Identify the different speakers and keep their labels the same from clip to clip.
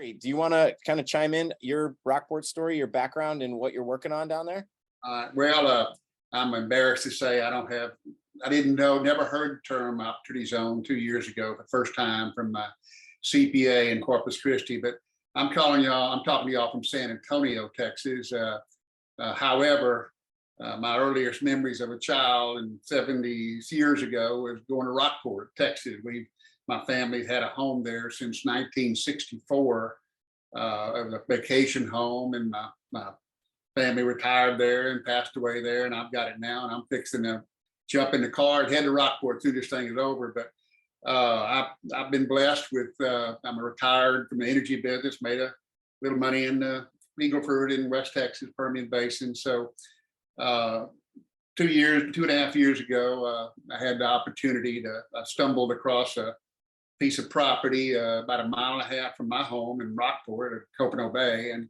Speaker 1: Gary, do you want to kind of chime in your Rockport story, your background, and what you're working on down there?
Speaker 2: I'm embarrassed to say I didn't know, never heard the term opportunity zone 2 years ago, the first time from my CPA in Corpus Christi. But I'm talking to y'all from San Antonio, Texas. However, my earliest memories of a child in 70s years ago was going to Rockport, Texas. My family's had a home there since 1964. It was a vacation home, and my family retired there and passed away there, and I've got it now, and I'm fixing to jump in the car and head to Rockport soon this thing is over. But I've been blessed with, I'm retired from the energy business, made a little money in Eagle Fruit in West Texas, Permian Basin. So 2.5 years ago, I had the opportunity I stumbled across a piece of property about 1.5 miles from my home in Rockport at Copano Bay. And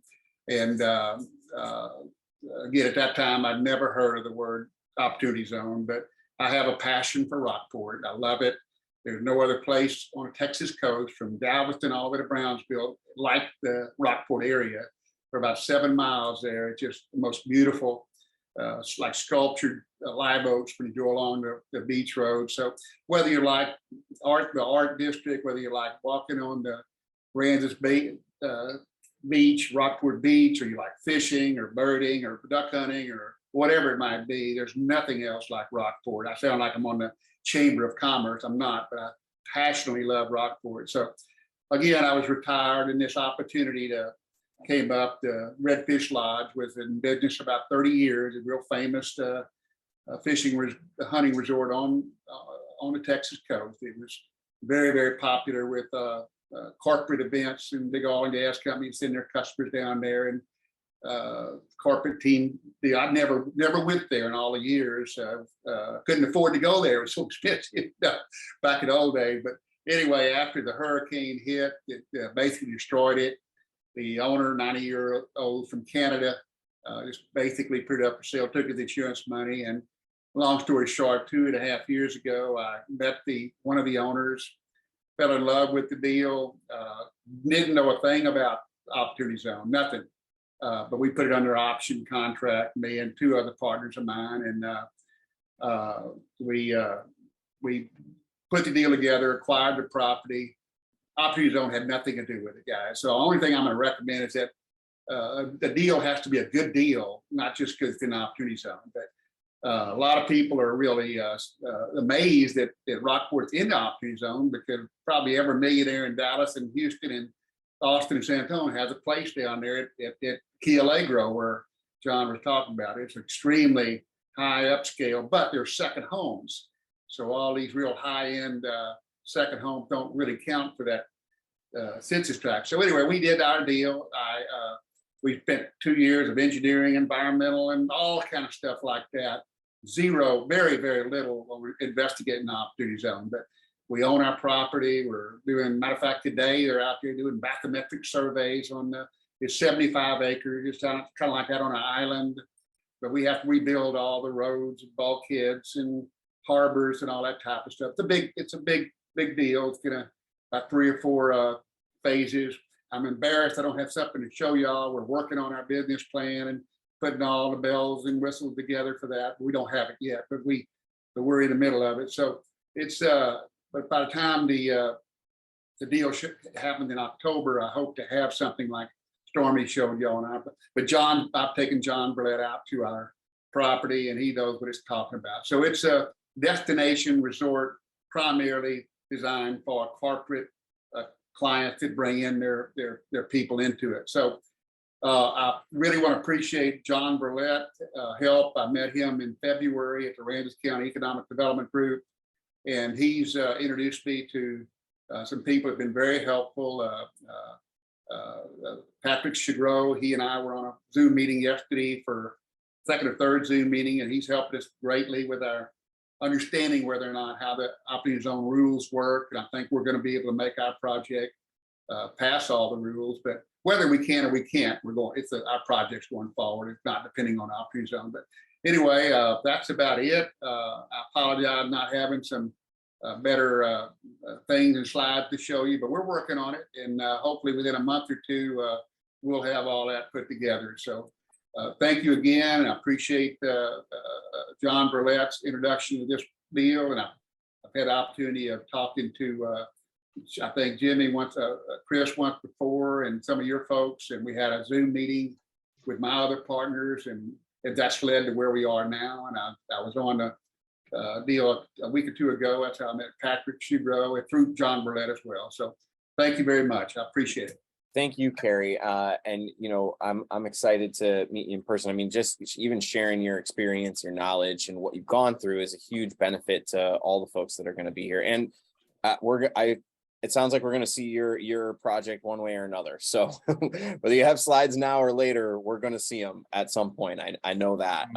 Speaker 2: again, at that time, I'd never heard of the word opportunity zone, but I have a passion for Rockport. I love it. There's no other place on the Texas coast from Galveston all the way to Brownsville like the Rockport area. For about 7 miles there, it's just the most beautiful, like sculptured live oaks when you go along the beach road. So whether you like the art district, whether you like walking on the Ranges Beach, Rockport Beach, or you like fishing or birding or duck hunting or whatever it might be, there's nothing else like Rockport. I sound like I'm on the Chamber of Commerce. I'm not, but I passionately love Rockport. So again, I was retired, and this opportunity came up. The Redfish Lodge was in business about 30 years, a real famous hunting resort on the Texas coast. It was very, very popular with corporate events and big oil and gas companies send their customers down there, and corporate team. I never went there in all the years. Couldn't afford to go there. It was so expensive back in the old days. But anyway, after the hurricane hit, it basically destroyed it. The owner, 90-year-old from Canada, just basically put it up for sale, took his insurance money. And long story short, 2.5 years ago, I met one of the owners, fell in love with the deal, didn't know a thing about opportunity zone, nothing. But we put it under option contract, me and 2 other partners of mine, and we put the deal together, acquired the property. Opportunity zone had nothing to do with it, guys. So the only thing I'm going to recommend is that the deal has to be a good deal, not just because it's an opportunity zone. But a lot of people are really amazed that Rockport's in the opportunity zone, because probably every millionaire in Dallas and Houston and Austin and San Antonio has a place down there at Key Allegro, where John was talking about. It's extremely high upscale, but they're second homes. So all these real high-end second homes don't really count for that census tract. So anyway, we did our deal. We spent 2 years of engineering, environmental, and all kind of stuff like that. Zero, very, very little when we're investigating the opportunity zone. But we own our property. We're doing, matter of fact, today they're out there doing bathymetric surveys on it's 75 acres, just kind of like that on an island. But we have to rebuild all the roads and bulkheads and harbors and all that type of stuff. It's a big deal. It's gonna about 3 or 4 phases. I'm embarrassed I don't have something to show y'all. We're working on our business plan and putting all the bells and whistles together for that. We don't have it yet, but we're in the middle of it. So it's but by the time the deal happened in October, I hope to have something like Stormy showed y'all. But I've taken John Burlett out to our property, and he knows what it's talking about. So it's a destination resort primarily designed for corporate clients that bring in their people into it. So I really want to appreciate John Burlett help. I met him in February at the Ranges County Economic Development Group, and he's introduced me to some people who have been very helpful. Patrick Shadrow, he and I were on a Zoom meeting yesterday for second or third Zoom meeting, and he's helped us greatly with our understanding whether or not how the opportunity zone rules work. And I think we're going to be able to make our project pass all the rules. But whether we can or we can't, our project's going forward. It's not depending on opportunity zone. But anyway, that's about it. I apologize not having some better things and slides to show you, but we're working on it, and hopefully within a month or two, we'll have all that put together. So thank you again. I appreciate John Burlett's introduction to this deal, and I've had the opportunity of talking to I think Jimmy once, Chris once before, and some of your folks, and we had a Zoom meeting with my other partners, and that's led to where we are now. And I was on the deal a week or two ago. That's how I met Patrick Shugro and through John Burlett as well. So thank you very much. I appreciate it.
Speaker 1: Thank you, Kerry. And I'm excited to meet you in person. I mean, just even sharing your experience, your knowledge, and what you've gone through is a huge benefit to all the folks that are going to be here. And it sounds like we're going to see your project one way or another. So whether you have slides now or later, we're going to see them at some point. I know that.